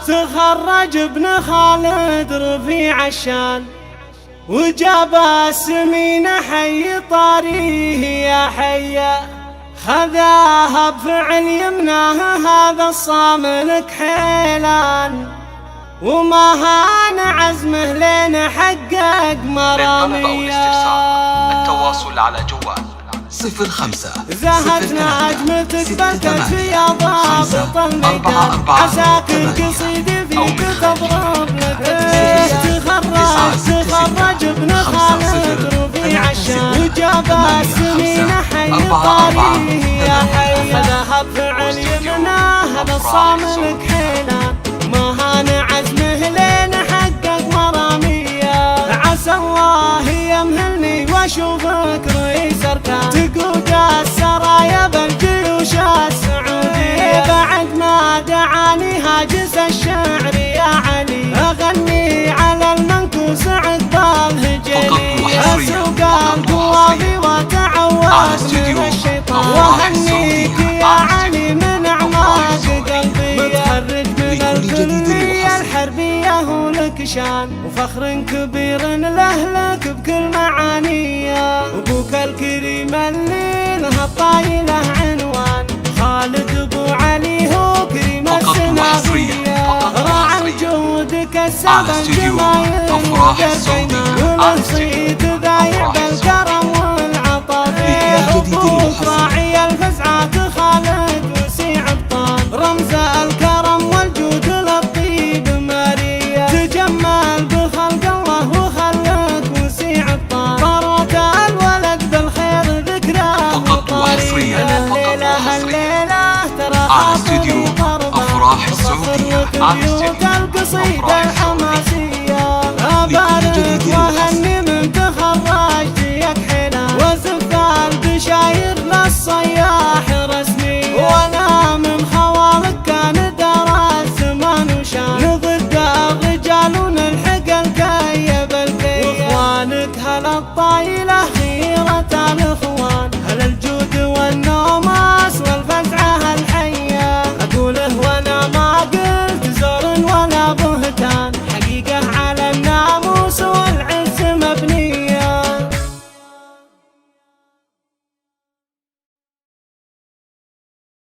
تخرج ابن خالد رفيع الشان، وجاب السمين حي طاريه يا حيا، خذاها بفعل يمناه هذا الصاملك حيلان، وما هان عزمه لين حقق مراميه. التواصل على جوال 05 زهت نجمتك بكت في ضابط الميدان، عساك القصيد فيك تضرب لك. تخرج ابن خالد رفيع الشان، وجاب السنين حي طاريه يا حي، ذهب فعل يمناه هذا الصاملك حيلان، ما هان عزمه لين حقق مراميه. عسى الله يمهلني واشوفك رئيس اركان، تقود السرايا بالجيوش السعودية، بعد ما دعاني هاجس الشعر يا علي، اغني على المنكوس عقب الهجلي، اسوق القواضي واتعوذ من الشيطان، واهنيك يا علي من اعماق قلبي، متخرج من الكلية الحربية ولك شان، وفخر كبير لأهلك بكل معانيه، وابوك الكريم اللي له الطايله عنوان، خالد ابو علي هو كريم السنابيه، راعى جودك السبع الجمايل والدربينه، والصيد ذايع بالكرم والعطاء، ابوك راعي الفزعات خالد وسيع ابطال، رمز الكرم والجود للطيب ماريه، تجمل بخلق الله وخلق وسيع ابطال، ثروة الولد بالخير ذكراه وطاريه، الليله ترى استوديو أفراح السعودية، بيوت القصيدة الحماسية، أبارك وهني من تخرجت ياك حلا، وزف البشاير للصياح رسمي، وانا من خوالك كان دار الزمان وشان، نضد الرجال ونلحق الكي بالكي، واخوانك هلا الطايلة